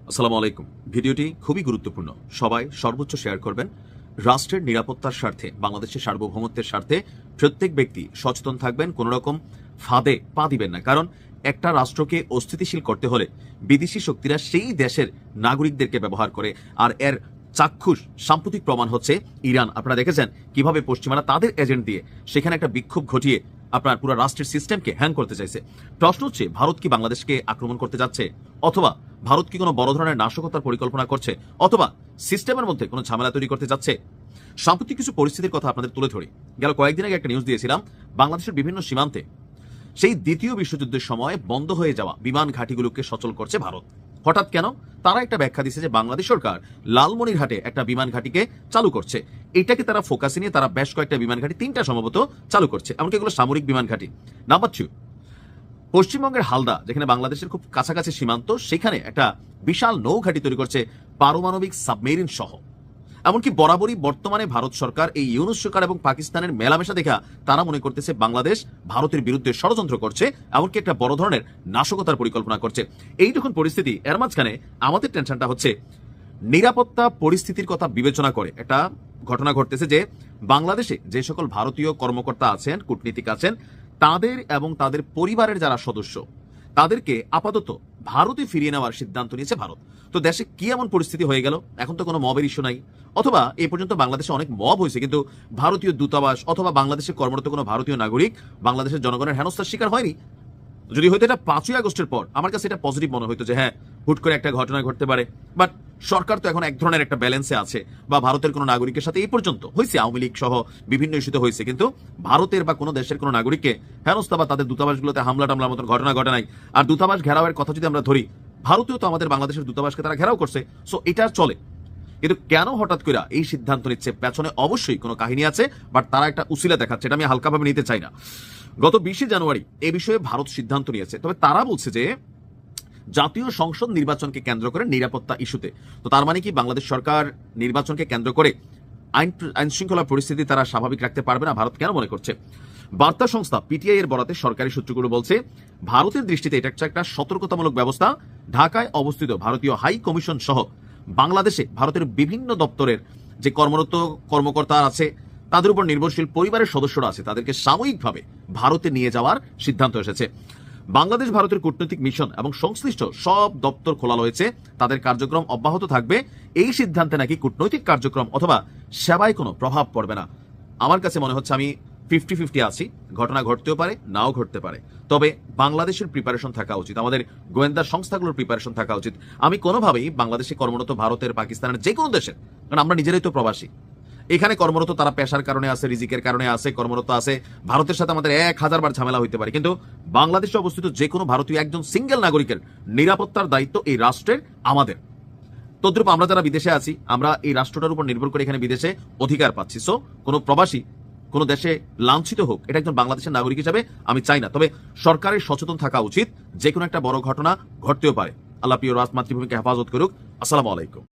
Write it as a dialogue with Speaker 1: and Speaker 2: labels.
Speaker 1: আসসালামু আলাইকুম। ভিডিওটি খুবই গুরুত্বপূর্ণ, সবাই সর্বোচ্চ শেয়ার করবেন। রাষ্ট্রের নিরাপত্তার স্বার্থে, বাংলাদেশের সার্বভৌমত্বের স্বার্থে প্রত্যেক ব্যক্তি সচেতন থাকবেন, কোনো রকম ফাঁদে পা দিবেন না। কারণ একটা রাষ্ট্রকে অস্থিতিশীল করতে হলে বিদেশি শক্তিরা সেই দেশের নাগরিকদেরকে ব্যবহার করে। আর এর চাক্ষুষ সাম্প্রতিক প্রমাণ হচ্ছে ইরান। আপনারা দেখেছেন কিভাবে পশ্চিমারা তাদের এজেন্ট দিয়ে সেখানে একটা বিক্ষোভ ঘটিয়ে আপনার পুরো রাষ্ট্রের সিস্টেমকে হ্যাং করতে চাইছে। প্রশ্ন হচ্ছে, ভারত কি বাংলাদেশকে আক্রমণ করতে যাচ্ছে, অথবা ভারত কি কোনো বড় ধরনের নাশকতার পরিকল্পনা করছে, অথবা সিস্টেমের মধ্যে কোনো ঝামেলা তৈরি করতে যাচ্ছে? সাম্প্রতিক কিছু পরিস্থিতির কথা আপনাদের তুলে ধরি। গেল কয়েকদিন আগে একটা নিউজ দিয়েছিলাম, বাংলাদেশের বিভিন্ন সীমান্তে সেই দ্বিতীয় বিশ্বযুদ্ধের সময় বন্ধ হয়ে যাওয়া বিমান ঘাঁটিগুলোকে সচল করছে ভারত। হঠাৎ কেন? তারা একটা ব্যাখ্যা দিচ্ছে যে বাংলাদেশ সরকার লালমনিরহাটে একটা বিমান ঘাঁটিকে চালু করছে। এটাকে তারা ফোকাসে নিয়ে তারা বেশ কয়েকটা বিমান ঘাঁটি, 3টা সম্ভবত চালু করছে, এমনকি এগুলো সামরিক বিমান ঘাঁটি। নাম্বার 2, পশ্চিমবঙ্গের হালদা, যেখানে বাংলাদেশের খুব কাছাকাছি সীমান্ত, সেখানে একটা বিশাল নৌঘাঁটি তৈরি করছে পারমাণবিক সাবমেরিন সহ। এমনকি বরাবরই বর্তমানে ভারত সরকার এই ইউনুস সরকার এবং পাকিস্তানের মেলামেশা দেখা তারা মনে করতেছে বাংলাদেশ ভারতের বিরুদ্ধে ষড়যন্ত্র করছে, এমনকি একটা বড় ধরনের নাশকতার পরিকল্পনা করছে। এই যখন পরিস্থিতি, এর মাঝখানে আমাদের টেনশনটা হচ্ছে নিরাপত্তা পরিস্থিতির কথা বিবেচনা করে একটা ঘটনা ঘটতেছে যে বাংলাদেশে যে সকল ভারতীয় কর্মকর্তা আছেন, কূটনীতিক আছেন, তাদের এবং তাদের পরিবারের যারা সদস্য, তাদেরকে আপাতত ভারতে ফিরিয়ে নেওয়ার সিদ্ধান্ত নিয়েছে ভারত। তো দেশে কি এমন পরিস্থিতি হয়ে গেল? এখন তো কোনো মবের ইস্যু নাই, অথবা এ পর্যন্ত বাংলাদেশে অনেক মব হয়েছে, কিন্তু ভারতীয় দূতাবাস অথবা বাংলাদেশে কর্মরত কোনো ভারতীয় নাগরিক বাংলাদেশের জনগণের হেনস্থার শিকার হয়নি। যদি হয়তো এটা 5ই আগস্টের পর, আমার কাছে এটা পজিটিভ মনে হইতো যে হ্যাঁ, হুট করে একটা ঘটনা ঘটতে পারে। বাট সরকার তো এখন এক ধরনের একটা ব্যালেন্সে আছে, বা ভারতের কোনো নাগরিকের সাথে এই পর্যন্ত হয়েছে, আওয়ামী লীগ সহ বিভিন্ন ইস্যুতে হয়েছে, কিন্তু ভারতের বা কোনো দেশের কোনো নাগরিককে হেনস্থা বা তাদের দূতাবাসগুলোতে হামলা টামলার মতন ঘটনা ঘটে নাই। আর দূতাবাস ঘেরাওয়ের কথা যদি আমরা ধরি, ভারতীয় তো আমাদের বাংলাদেশের দূতাবাসকে তারা ঘেরাও করছে, সো এটা চলে। কিন্তু কেন হঠাৎ করে এই সিদ্ধান্ত নিচ্ছে? পেছনে অবশ্যই কোনো কাহিনী আছে, বাট তারা একটা উসিলা দেখাচ্ছে, এটা আমি হালকাভাবে নিতে চাই না। গত 20শে জানুয়ারি এই বিষয়ে ভারত সিদ্ধান্ত নিয়েছে, তবে তারা বলছে যে জাতীয় সংসদ নির্বাচনকে কেন্দ্র করে নিরাপত্তা ইস্যুতে। তো তার মানে কি বাংলাদেশ সরকার নির্বাচনকে কেন্দ্র করে আইন শৃঙ্খলা পরিস্থিতি তারা স্বাভাবিক রাখতে পারবে না? ভারত কেন মনে করছে? বার্তা সংস্থা পিটিআই এর বরাতে সরকারি সূত্রগুলো বলছে, ভারতের দৃষ্টিতে এটা একটা সতর্কতামূলক ব্যবস্থা। ঢাকায় অবস্থিত ভারতীয় হাই কমিশন সহ বাংলাদেশে ভারতের বিভিন্ন দপ্তরের যে কর্মরত কর্মকর্তা আছে, তাদের উপর নির্ভরশীল পরিবারের সদস্যরা আছে, তাদেরকে সাময়িকভাবে ভারতে নিয়ে যাওয়ার সিদ্ধান্ত এসেছে। বাংলাদেশ ভারতের কূটনৈতিক মিশন এবং সংশ্লিষ্ট সব দপ্তর খোলা রয়েছে, তাদের কার্যক্রম অব্যাহত থাকবে। এই সিদ্ধান্তে নাকি কূটনৈতিক কার্যক্রম অথবা সেবায় কোনো প্রভাব পড়বে না। আমার কাছে মনে হচ্ছে আমি 50-50 আছি, ঘটনা ঘটতেও পারে, নাও ঘটতে পারে। তবে বাংলাদেশের প্রিপারেশন থাকা উচিত, আমাদের গোয়েন্দা সংস্থাগুলোর প্রিপারেশন থাকা উচিত। আমি কোনোভাবেই বাংলাদেশে কর্মরত ভারতের, পাকিস্তানের যে কোনো দেশের, কারণ আমরা নিজেরাই তো প্রবাসী, এখানে কর্মরত তারা পেশার কারণে আছে, রিজিকের কারণে আছে, কর্মরত আছে, ভারতের সাথে আমাদের 1000 বার ঝামেলা হইতে পারে, কিন্তু বাংলাদেশে অবস্থিত যে কোনো ভারতীয় একজন সিঙ্গেল নাগরিকের নিরাপত্তার দায়িত্ব এই রাষ্ট্রের আমাদের। তদ্রূপ আমরা যারা বিদেশে আছি, আমরা এই রাষ্ট্রটার উপর নির্ভর করে এখানে বিদেশে অধিকার পাচ্ছি। সো কোনো প্রবাসী কোনো দেশে লাঞ্ছিত হোক, এটা একজন বাংলাদেশের নাগরিক হিসেবে আমি চাই না। তবে সরকারের সচেতন থাকা উচিত, যে কোনো একটা বড় ঘটনা ঘটতেও পারে। আল্লাহ প্রিয় মাতৃভূমিকে হেফাজত করুক। আসসালামু আলাইকুম।